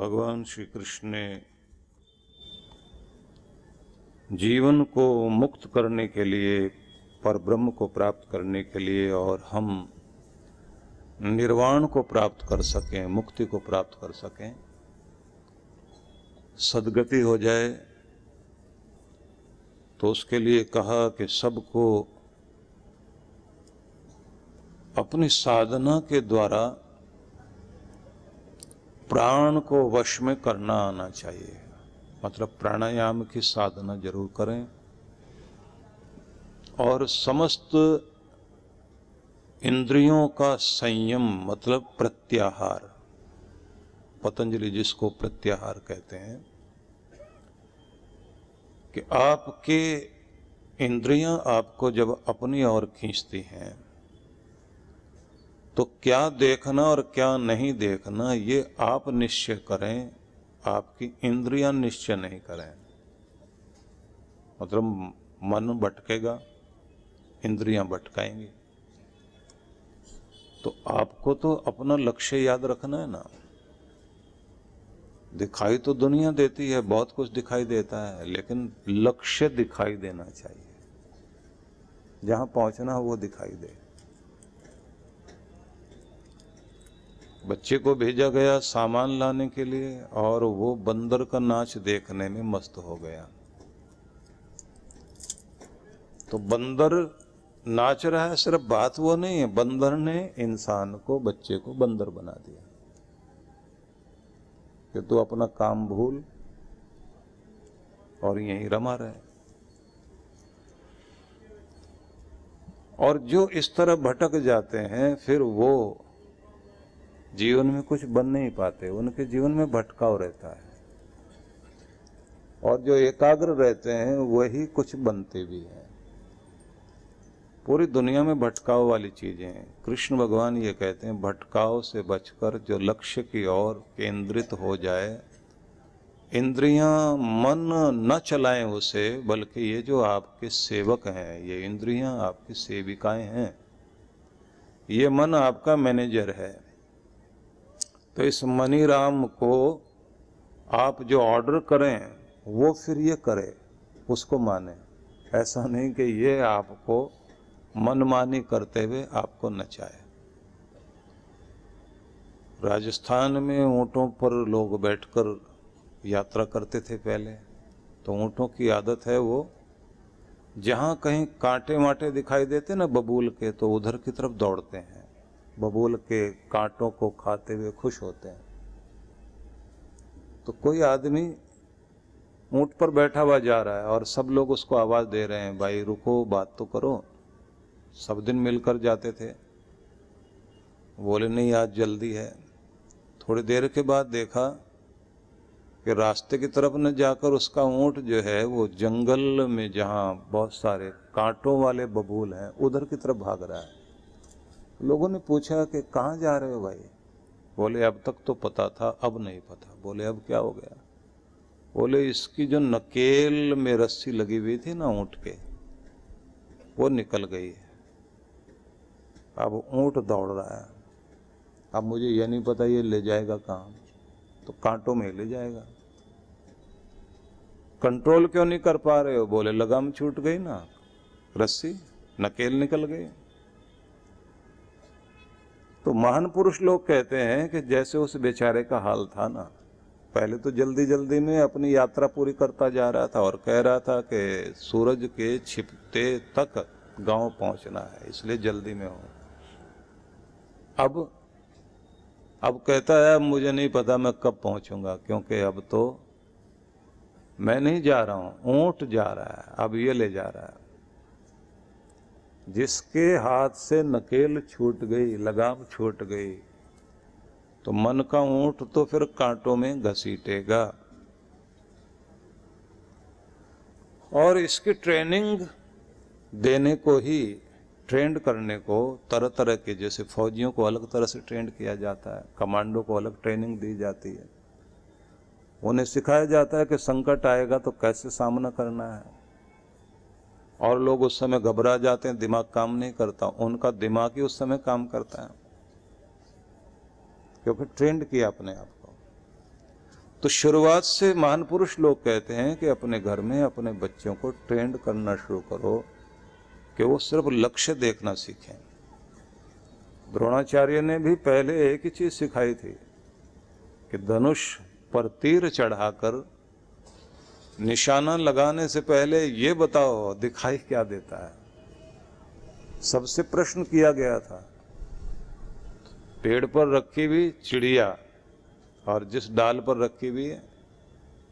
भगवान श्री कृष्ण ने जीवन को मुक्त करने के लिए, परब्रह्म को प्राप्त करने के लिए और हम निर्वाण को प्राप्त कर सकें, मुक्ति को प्राप्त कर सकें, सद्गति हो जाए, तो उसके लिए कहा कि सबको अपनी साधना के द्वारा प्राण को वश में करना आना चाहिए। मतलब प्राणायाम की साधना जरूर करें और समस्त इंद्रियों का संयम मतलब प्रत्याहार, पतंजलि जिसको प्रत्याहार कहते हैं, कि आपके इंद्रियां आपको जब अपनी ओर खींचती हैं तो क्या देखना और क्या नहीं देखना ये आप निश्चय करें, आपकी इंद्रियां निश्चय नहीं करें। मतलब मन भटकेगा, इंद्रियां भटकाएंगी, तो आपको तो अपना लक्ष्य याद रखना है ना। दिखाई तो दुनिया देती है, बहुत कुछ दिखाई देता है, लेकिन लक्ष्य दिखाई देना चाहिए, जहां पहुंचना हो वो दिखाई दे। बच्चे को भेजा गया सामान लाने के लिए और वो बंदर का नाच देखने में मस्त हो गया। तो बंदर नाच रहा है, सिर्फ बात वो नहीं है, बंदर ने इंसान को, बच्चे को बंदर बना दिया कि तू अपना काम भूल और यहीं रमा रहे। और जो इस तरह भटक जाते हैं फिर वो जीवन में कुछ बन नहीं पाते, उनके जीवन में भटकाव रहता है। और जो एकाग्र रहते हैं वही कुछ बनते भी हैं। पूरी दुनिया में भटकाव वाली चीजें हैं। कृष्ण भगवान ये कहते हैं, भटकाव से बचकर जो लक्ष्य की ओर केंद्रित हो जाए, इंद्रियां मन न चलाएं उसे, बल्कि ये जो आपके सेवक हैं, ये इंद्रियां आपकी सेविकाएं हैं, ये मन आपका मैनेजर है। तो इस मनी राम को आप जो ऑर्डर करें वो फिर ये करे, उसको माने। ऐसा नहीं कि ये आपको मनमानी करते हुए आपको नचाए। राजस्थान में ऊंटों पर लोग बैठकर यात्रा करते थे पहले। तो ऊंटों की आदत है, वो जहां कहीं कांटे वाटे दिखाई देते ना बबूल के, तो उधर की तरफ दौड़ते हैं, बबूल के कांटों को खाते हुए खुश होते हैं। तो कोई आदमी ऊंट पर बैठा हुआ जा रहा है और सब लोग उसको आवाज दे रहे हैं, भाई रुको, बात तो करो। सब दिन मिलकर जाते थे। बोले नहीं, आज जल्दी है। थोड़ी देर के बाद देखा कि रास्ते की तरफ न जाकर उसका ऊंट जो है वो जंगल में जहां बहुत सारे कांटों वाले बबूल हैं उधर की तरफ भाग रहा है। लोगों ने पूछा कि कहाँ जा रहे हो भाई? बोले अब तक तो पता था, अब नहीं पता। बोले अब क्या हो गया? बोले इसकी जो नकेल में रस्सी लगी हुई थी ना ऊंट के, वो निकल गई है। अब ऊंट दौड़ रहा है। अब मुझे यह नहीं पता ये ले जाएगा कहाँ, तो कांटों में ले जाएगा। कंट्रोल क्यों नहीं कर पा रहे हो? बोले लगाम छूट गई ना, रस्सी, नकेल निकल गई। तो महान पुरुष लोग कहते हैं कि जैसे उस बेचारे का हाल था ना, पहले तो जल्दी जल्दी में अपनी यात्रा पूरी करता जा रहा था और कह रहा था कि सूरज के छिपते तक गांव पहुंचना है, इसलिए जल्दी में हूं। अब कहता है मुझे नहीं पता मैं कब पहुंचूंगा, क्योंकि अब तो मैं नहीं जा रहा हूं, ऊंट जा रहा है, अब ये ले जा रहा है। जिसके हाथ से नकेल छूट गई, लगाम छूट गई, तो मन का ऊंट तो फिर कांटों में घसीटेगा। और इसकी ट्रेनिंग देने को ही, ट्रेंड करने को तरह तरह के, जैसे फौजियों को अलग तरह से ट्रेंड किया जाता है, कमांडो को अलग ट्रेनिंग दी जाती है, उन्हें सिखाया जाता है कि संकट आएगा तो कैसे सामना करना है। और लोग उस समय घबरा जाते हैं, दिमाग काम नहीं करता। उनका दिमाग ही उस समय काम करता है, क्योंकि ट्रेंड किया अपने आप को। तो शुरुआत से महान पुरुष लोग कहते हैं कि अपने घर में अपने बच्चों को ट्रेंड करना शुरू करो कि वो सिर्फ लक्ष्य देखना सीखें। द्रोणाचार्य ने भी पहले एक ही चीज सिखाई थी कि धनुष पर तीर चढ़ाकर निशाना लगाने से पहले ये बताओ दिखाई क्या देता है। सबसे प्रश्न किया गया था। पेड़ पर रखी हुई चिड़िया और जिस डाल पर रखी हुई है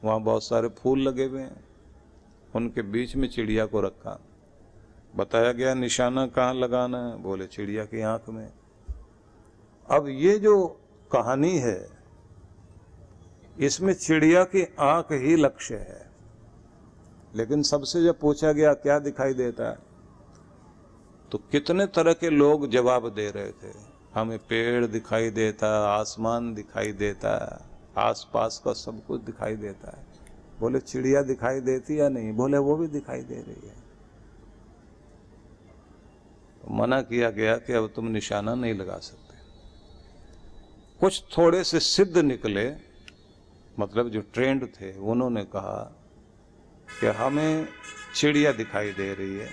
वहाँ बहुत सारे फूल लगे हुए हैं, उनके बीच में चिड़िया को रखा। बताया गया निशाना कहाँ लगाना है, बोले चिड़िया की आंख में। अब ये जो कहानी है इसमें चिड़िया की आंख ही लक्ष्य है, लेकिन सबसे जब पूछा गया क्या दिखाई देता है तो कितने तरह के लोग जवाब दे रहे थे। हमें पेड़ दिखाई देता, आसमान दिखाई देता, आसपास का सब कुछ दिखाई देता है। बोले चिड़िया दिखाई देती या नहीं, बोले वो भी दिखाई दे रही है। तो मना किया गया कि अब तुम निशाना नहीं लगा सकते। कुछ थोड़े से सिद्ध निकले, मतलब जो ट्रेंड थे, उन्होंने कहा कि हमें चिड़िया दिखाई दे रही है,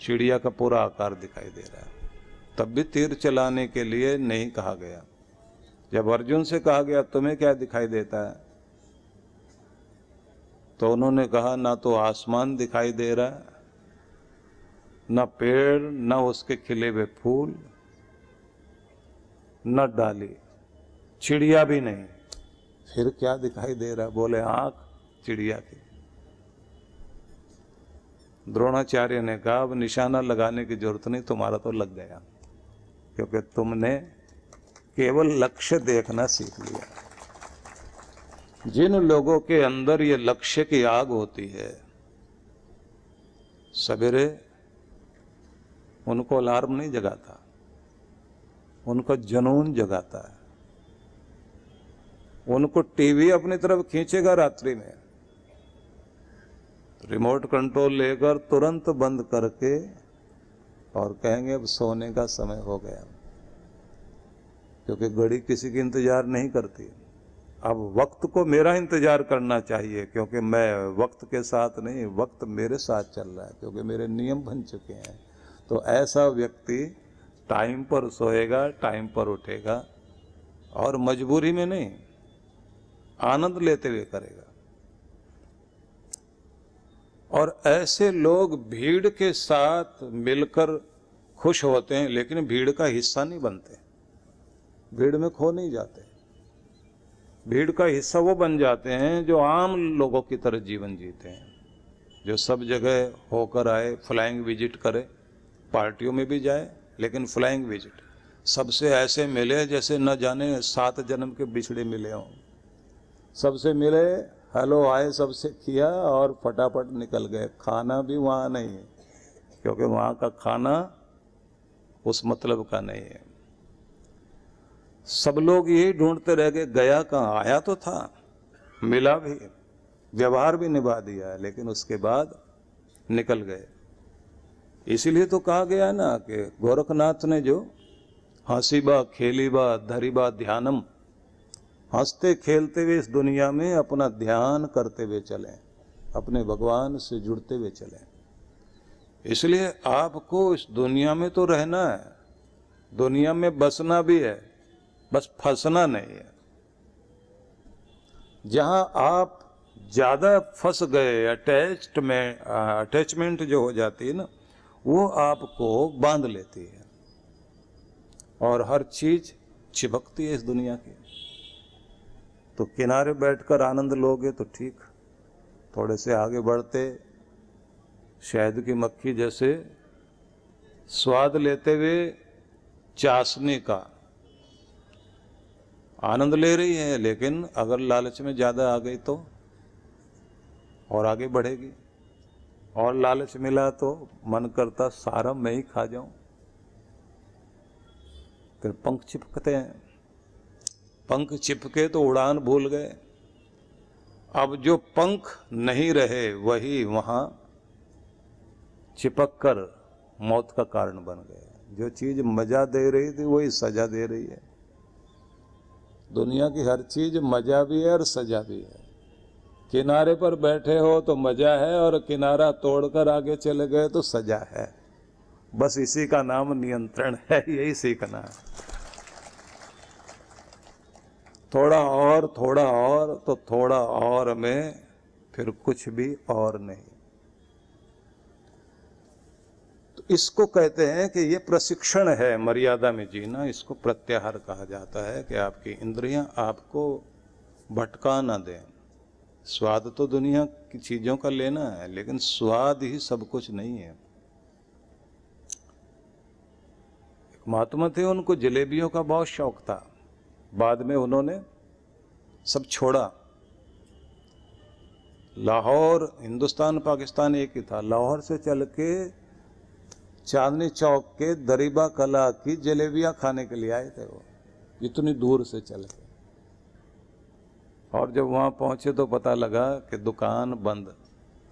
चिड़िया का पूरा आकार दिखाई दे रहा है। तब भी तीर चलाने के लिए नहीं कहा गया। जब अर्जुन से कहा गया तुम्हें क्या दिखाई देता है, तो उन्होंने कहा ना तो आसमान दिखाई दे रहा है, ना पेड़, ना उसके खिले हुए फूल, न डाली, चिड़िया भी नहीं। फिर क्या दिखाई दे रहा है, बोले आंख चिड़िया की। द्रोणाचार्य ने कहा अब निशाना लगाने की जरूरत नहीं, तुम्हारा तो लग गया, क्योंकि तुमने केवल लक्ष्य देखना सीख लिया। जिन लोगों के अंदर ये लक्ष्य की आग होती है, सवेरे उनको अलार्म नहीं जगाता, उनको जुनून जगाता है। उनको टीवी अपनी तरफ खींचेगा रात्रि में, रिमोट कंट्रोल लेकर तुरंत बंद करके और कहेंगे अब सोने का समय हो गया, क्योंकि घड़ी किसी की इंतजार नहीं करती। अब वक्त को मेरा इंतजार करना चाहिए, क्योंकि मैं वक्त के साथ नहीं, वक्त मेरे साथ चल रहा है, क्योंकि मेरे नियम बन चुके हैं। तो ऐसा व्यक्ति टाइम पर सोएगा, टाइम पर उठेगा और मजबूरी में नहीं, आनंद लेते हुए करेगा। और ऐसे लोग भीड़ के साथ मिलकर खुश होते हैं, लेकिन भीड़ का हिस्सा नहीं बनते, भीड़ में खो नहीं जाते। भीड़ का हिस्सा वो बन जाते हैं जो आम लोगों की तरह जीवन जीते हैं, जो सब जगह होकर आए, फ्लाइंग विजिट करे, पार्टियों में भी जाए लेकिन फ्लाइंग विजिट, सबसे ऐसे मिले जैसे न जाने 7 जन्म के बिछड़े मिले हों। सबसे मिले, हेलो आए सबसे किया और फटाफट निकल गए। खाना भी वहाँ नहीं है, क्योंकि वहाँ का खाना उस मतलब का नहीं है। सब लोग यही ढूंढते रह गए, गया कहाँ, आया तो था, मिला भी, व्यवहार भी निभा दिया, लेकिन उसके बाद निकल गए। इसीलिए तो कहा गया है ना कि गोरखनाथ ने जो हंसीबा खेलीबा धरीबा ध्यानम, हंसते खेलते हुए इस दुनिया में अपना ध्यान करते हुए चलें, अपने भगवान से जुड़ते हुए चलें। इसलिए आपको इस दुनिया में तो रहना है, दुनिया में बसना भी है, बस फंसना नहीं है। जहां आप ज्यादा फंस गए, अटैचमेंट जो हो जाती है ना, वो आपको बांध लेती है और हर चीज चिपकती है इस दुनिया की। तो किनारे बैठकर आनंद लोगे तो ठीक, थोड़े से आगे बढ़ते शहद की मक्खी जैसे स्वाद लेते हुए चाशनी का आनंद ले रही है, लेकिन अगर लालच में ज्यादा आ गई तो और आगे बढ़ेगी, और लालच मिला तो मन करता सारा मैं ही खा जाऊं। फिर पंख चिपकते हैं, पंख चिपके तो उड़ान भूल गए। अब जो पंख नहीं रहे वही वहां चिपक कर मौत का कारण बन गए। जो चीज मजा दे रही थी वही सजा दे रही है। दुनिया की हर चीज मजा भी है और सजा भी है। किनारे पर बैठे हो तो मजा है, और किनारा तोड़कर आगे चले गए तो सजा है। बस इसी का नाम नियंत्रण है, यही सीखना है। थोड़ा और तो थोड़ा और में फिर कुछ भी और नहीं। तो इसको कहते हैं कि ये प्रशिक्षण है मर्यादा में जीना। इसको प्रत्याहार कहा जाता है कि आपकी इंद्रियां आपको भटका ना दें। स्वाद तो दुनिया की चीजों का लेना है, लेकिन स्वाद ही सब कुछ नहीं है। एक महात्मा थे, उनको जलेबियों का बहुत शौक था। बाद में उन्होंने सब छोड़ा। लाहौर, हिंदुस्तान पाकिस्तान एक ही था, लाहौर से चल के चांदनी चौक के दरीबा कला की जलेबियां खाने के लिए आए थे वो, इतनी दूर से चल के। और जब वहां पहुंचे तो पता लगा कि दुकान बंद।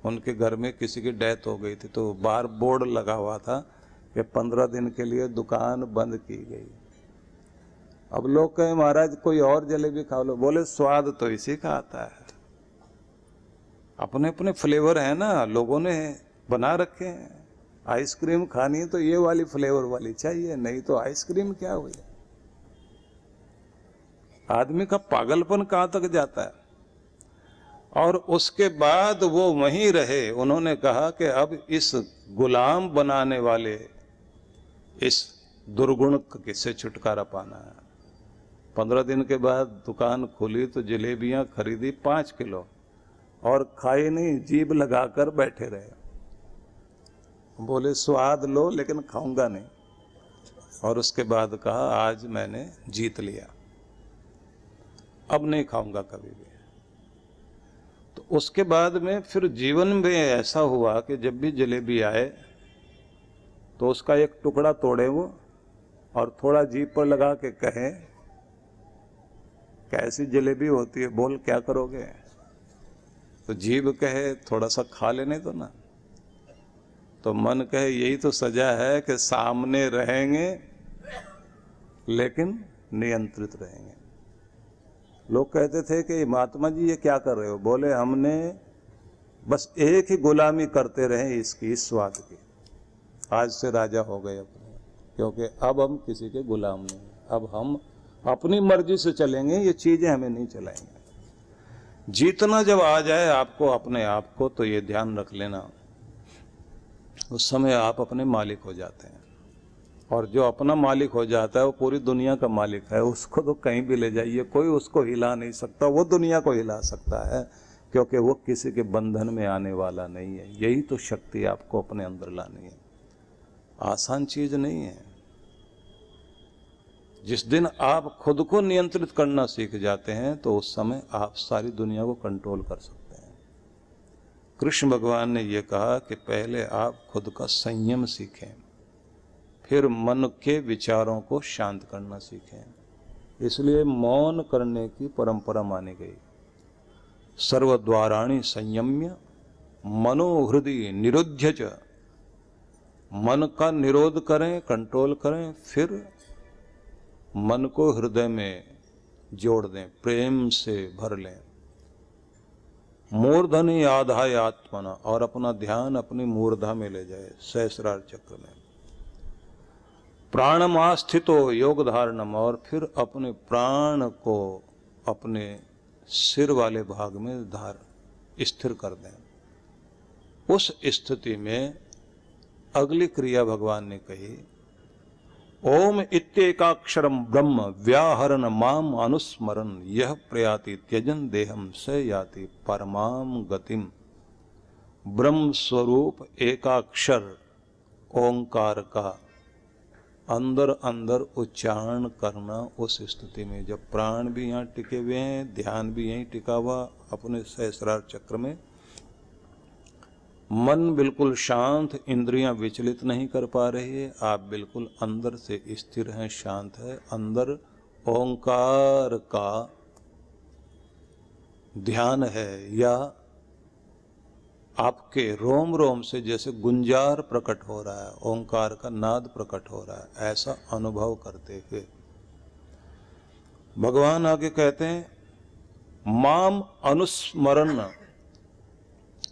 उनके घर में किसी की डेथ हो गई थी, तो बाहर बोर्ड लगा हुआ था कि 15 दिन के लिए दुकान बंद की गई। अब लोग कहे महाराज कोई और जलेबी खा लो। बोले स्वाद तो इसी का आता है, अपने अपने फ्लेवर है ना, लोगों ने बना रखे हैं। आइसक्रीम खानी तो ये वाली फ्लेवर वाली चाहिए, नहीं तो आइसक्रीम क्या हुई। आदमी का पागलपन कहां तक जाता है। और उसके बाद वो वहीं रहे। उन्होंने कहा कि अब इस गुलाम बनाने वाले इस दुर्गुण से छुटकारा पाना है। 15 दिन के बाद दुकान खुली तो जलेबियां खरीदी 5 किलो, और खाई नहीं, जीभ लगाकर बैठे रहे। बोले स्वाद लो लेकिन खाऊंगा नहीं। और उसके बाद कहा आज मैंने जीत लिया, अब नहीं खाऊंगा कभी भी। तो उसके बाद में फिर जीवन में ऐसा हुआ कि जब भी जलेबी आए तो उसका एक टुकड़ा तोड़े वो, और थोड़ा जीभ पर लगा के कहे कैसी जलेबी होती है, बोल क्या करोगे। तो जीभ कहे थोड़ा सा खा लेने दो ना। तो मन कहे यही तो सजा है कि सामने रहेंगे लेकिन नियंत्रित रहेंगे। लोग कहते थे कि महात्मा जी ये क्या कर रहे हो। बोले हमने बस एक ही गुलामी करते रहे इसकी, इस स्वाद की। आज से राजा हो गए अपने, क्योंकि अब हम किसी के गुलाम नहीं। अब हम अपनी मर्जी से चलेंगे, ये चीजें हमें नहीं चलाएंगे। जीतना जब आ जाए आपको अपने आप को, तो ये ध्यान रख लेना उस समय आप अपने मालिक हो जाते हैं। और जो अपना मालिक हो जाता है वो पूरी दुनिया का मालिक है। उसको तो कहीं भी ले जाइए, कोई उसको हिला नहीं सकता। वो दुनिया को हिला सकता है, क्योंकि वो किसी के बंधन में आने वाला नहीं है। यही तो शक्ति आपको अपने अंदर लानी है। आसान चीज नहीं है। जिस दिन आप खुद को नियंत्रित करना सीख जाते हैं तो उस समय आप सारी दुनिया को कंट्रोल कर सकते हैं। कृष्ण भगवान ने यह कहा कि पहले आप खुद का संयम सीखें, फिर मन के विचारों को शांत करना सीखें। इसलिए मौन करने की परंपरा मानी गई। सर्वद्वाराणि संयम्य मनोहृदय निरुध्य च। मन का निरोध करें, कंट्रोल करें, फिर मन को हृदय में जोड़ दें, प्रेम से भर लें। मूर्धनि आधाय आत्मना, और अपना ध्यान अपनी मूर्धा में ले जाए, सहस्रार चक्र में। प्राणमास्थितो योग धारणम, और फिर अपने प्राण को अपने सिर वाले भाग में स्थिर कर दें। उस स्थिति में अगली क्रिया भगवान ने कही, ओम इत्येकाक्षरम ब्रह्म व्याहरण माम अनुस्मरन यह प्रयाति त्यजन देहम स याति परमाम गतिम। ब्रह्म स्वरूप एकाक्षर ओंकार का अंदर अंदर उच्चारण करना उस स्थिति में, जब प्राण भी यहाँ टिके हुए हैं, ध्यान भी यहीं टिका हुआ अपने सहस्रार चक्र में, मन बिल्कुल शांत, इंद्रियां विचलित नहीं कर पा रही है, आप बिल्कुल अंदर से स्थिर हैं, शांत है। अंदर ओंकार का ध्यान है, या आपके रोम रोम से जैसे गुंजार प्रकट हो रहा है, ओंकार का नाद प्रकट हो रहा है, ऐसा अनुभव करते हुए भगवान आगे कहते हैं माम अनुस्मरण,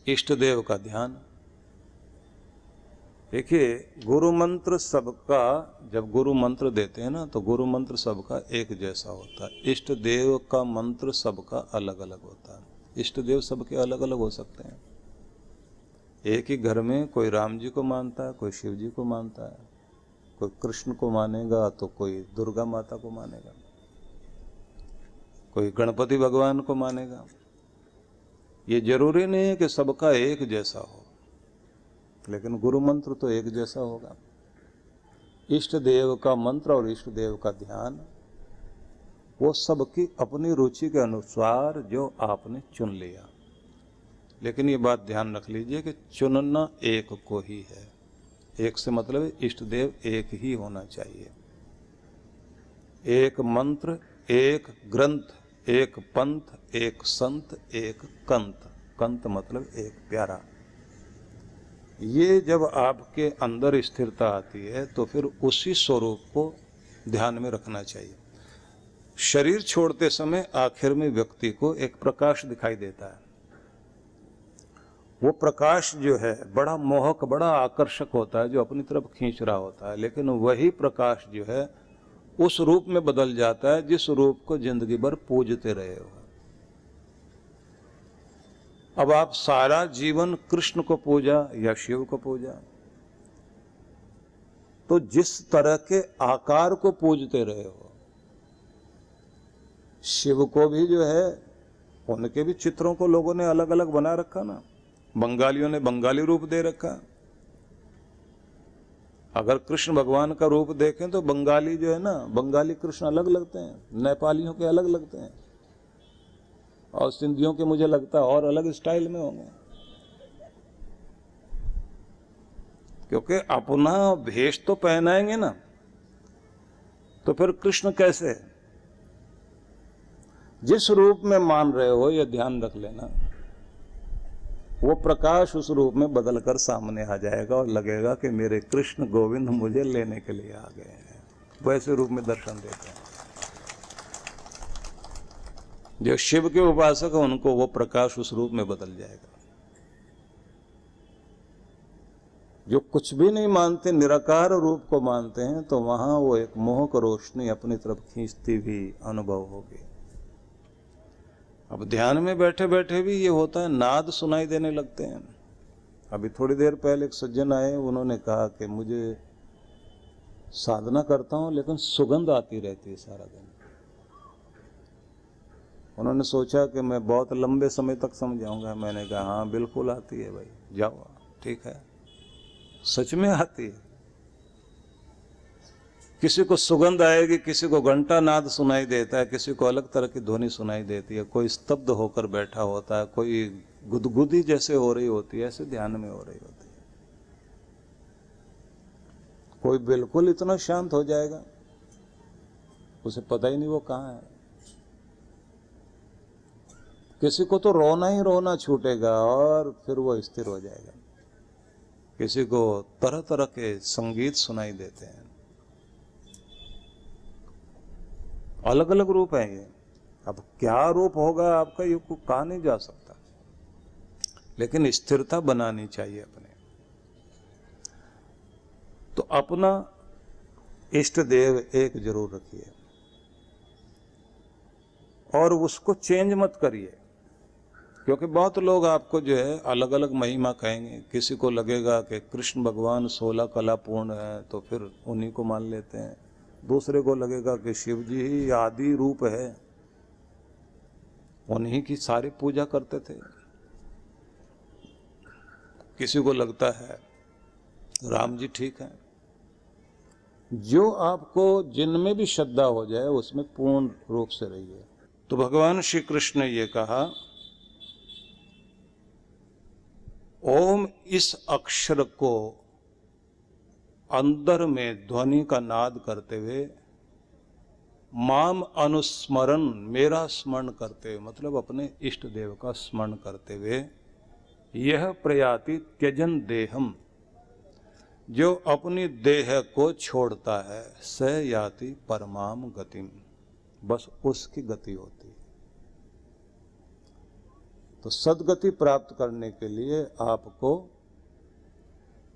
इष्ट देव का ध्यान। देखिए गुरु मंत्र सबका, जब गुरु मंत्र देते हैं ना तो गुरु मंत्र सबका एक जैसा होता है। इष्ट देव का मंत्र सबका अलग अलग होता है। इष्ट देव सबके अलग अलग हो सकते हैं। एक ही घर में कोई राम जी को मानता है, कोई शिव जी को मानता है, कोई कृष्ण को मानेगा तो कोई दुर्गा माता को मानेगा, कोई गणपति भगवान को मानेगा। ये जरूरी नहीं है कि सबका एक जैसा हो, लेकिन गुरु मंत्र तो एक जैसा होगा। इष्ट देव का मंत्र और इष्ट देव का ध्यान वो सबकी अपनी रुचि के अनुसार जो आपने चुन लिया। लेकिन ये बात ध्यान रख लीजिए कि चुनना एक को ही है। एक से मतलब इष्ट देव एक ही होना चाहिए। एक मंत्र, एक ग्रंथ, एक पंथ, एक संत, एक कंत। कंत मतलब एक प्यारा। ये जब आपके अंदर स्थिरता आती है तो फिर उसी स्वरूप को ध्यान में रखना चाहिए। शरीर छोड़ते समय आखिर में व्यक्ति को एक प्रकाश दिखाई देता है। वो प्रकाश जो है बड़ा मोहक, बड़ा आकर्षक होता है, जो अपनी तरफ खींच रहा होता है। लेकिन वही प्रकाश जो है उस रूप में बदल जाता है जिस रूप को जिंदगी भर पूजते रहे हो। अब आप सारा जीवन कृष्ण को पूजा या शिव को पूजा, तो जिस तरह के आकार को पूजते रहे हो, शिव को भी जो है उनके भी चित्रों को लोगों ने अलग अलग बना रखा ना। बंगालियों ने बंगाली रूप दे रखा। अगर कृष्ण भगवान का रूप देखें तो बंगाली जो है ना, बंगाली कृष्ण अलग लगते हैं, नेपालियों के अलग लगते हैं, और सिंधियों के मुझे लगता है और अलग स्टाइल में होंगे। क्योंकि अपना भेष तो पहनाएंगे ना, तो फिर कृष्ण कैसे? जिस रूप में मान रहे हो ये ध्यान रख लेना, वो प्रकाश उस रूप में बदलकर सामने आ जाएगा और लगेगा कि मेरे कृष्ण गोविंद मुझे लेने के लिए आ गए हैं। वैसे रूप में दर्शन देते हैं। जो शिव के उपासक है उनको वो प्रकाश उस रूप में बदल जाएगा। जो कुछ भी नहीं मानते, निराकार रूप को मानते हैं, तो वहां वो एक मोहक रोशनी अपनी तरफ खींचती हुई अनुभव होगी। अब ध्यान में बैठे बैठे भी ये होता है, नाद सुनाई देने लगते हैं। अभी थोड़ी देर पहले एक सज्जन आए, उन्होंने कहा कि मुझे साधना करता हूं लेकिन सुगंध आती रहती है सारा दिन। उन्होंने सोचा कि मैं बहुत लंबे समय तक समझाऊंगा। मैंने कहा हाँ बिल्कुल आती है भाई, जाओ, ठीक है, सच में आती है। किसी को सुगंध आएगी, किसी को घंटा नाद सुनाई देता है, किसी को अलग तरह की ध्वनि सुनाई देती है, कोई स्तब्ध होकर बैठा होता है, कोई गुदगुदी जैसे हो रही होती है, ऐसे ध्यान में हो रही होती है, कोई बिल्कुल इतना शांत हो जाएगा उसे पता ही नहीं वो कहाँ है। किसी को तो रोना ही रोना छूटेगा और फिर वो स्थिर हो जाएगा। किसी को तरह तरह के संगीत सुनाई देते हैं, अलग अलग रूप है ये। अब क्या रूप होगा आपका ये कहा नहीं जा सकता, लेकिन स्थिरता बनानी चाहिए अपने। तो अपना इष्ट देव एक जरूर रखिए और उसको चेंज मत करिए, क्योंकि बहुत लोग आपको जो है अलग अलग महिमा कहेंगे। किसी को लगेगा कि कृष्ण भगवान 16 कला पूर्ण है तो फिर उन्हीं को मान लेते हैं। दूसरे को लगेगा कि शिव जी ही आदि रूप है, उन्हीं की सारी पूजा करते थे। किसी को लगता है राम जी ठीक है। जो आपको जिनमें भी श्रद्धा हो जाए उसमें पूर्ण रूप से रहिए। तो भगवान श्री कृष्ण ने ये कहा, ओम इस अक्षर को अंदर में ध्वनि का नाद करते हुए, माम अनुस्मरण, मेरा स्मरण करते हुए, मतलब अपने इष्ट देव का स्मरण करते हुए, यह प्रयाति त्यजन देहम, जो अपनी देह को छोड़ता है, स याति परमाम गतिम, बस उसकी गति होती है। तो सद्गति प्राप्त करने के लिए आपको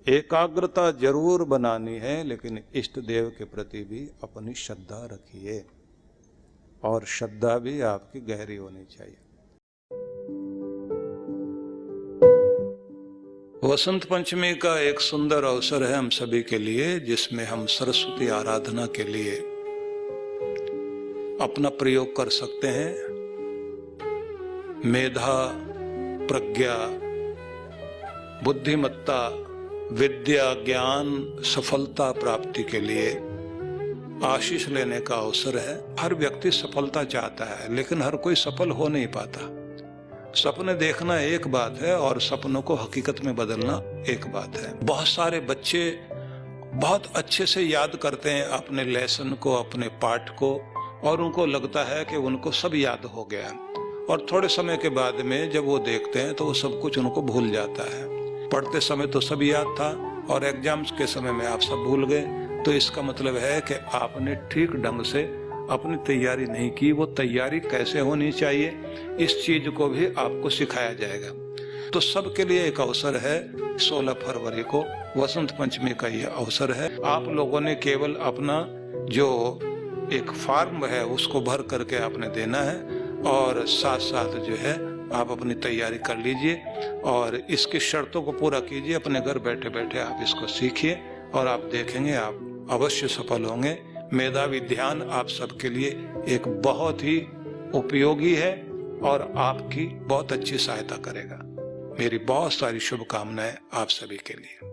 एकाग्रता जरूर बनानी है, लेकिन इष्ट देव के प्रति भी अपनी श्रद्धा रखिए, और श्रद्धा भी आपकी गहरी होनी चाहिए। वसंत पंचमी का एक सुंदर अवसर है हम सभी के लिए, जिसमें हम सरस्वती आराधना के लिए अपना प्रयोग कर सकते हैं। मेधा, प्रज्ञा, बुद्धिमत्ता, विद्या, ज्ञान, सफलता प्राप्ति के लिए आशीष लेने का अवसर है। हर व्यक्ति सफलता चाहता है, लेकिन हर कोई सफल हो नहीं पाता। सपने देखना एक बात है और सपनों को हकीकत में बदलना एक बात है। बहुत सारे बच्चे बहुत अच्छे से याद करते हैं अपने लेसन को, अपने पाठ को, और उनको लगता है कि उनको सब याद हो गया, और थोड़े समय के बाद में जब वो देखते हैं तो वो सब कुछ उनको भूल जाता है। पढ़ते समय तो सब याद था और एग्जाम्स के समय में आप सब भूल गए। तो इसका मतलब है कि आपने ठीक ढंग से अपनी तैयारी नहीं की। वो तैयारी कैसे होनी चाहिए, इस चीज को भी आपको सिखाया जाएगा। तो सबके लिए एक अवसर है। 16 फरवरी को वसंत पंचमी का ये अवसर है। आप लोगों ने केवल अपना जो एक फॉर्म है उसको भर करके आपने देना है, और साथ साथ जो है आप अपनी तैयारी कर लीजिए और इसकी शर्तों को पूरा कीजिए। अपने घर बैठे बैठे आप इसको सीखिए और आप देखेंगे आप अवश्य सफल होंगे। मेधावी ध्यान आप सबके लिए एक बहुत ही उपयोगी है और आपकी बहुत अच्छी सहायता करेगा। मेरी बहुत सारी शुभकामनाएं आप सभी के लिए।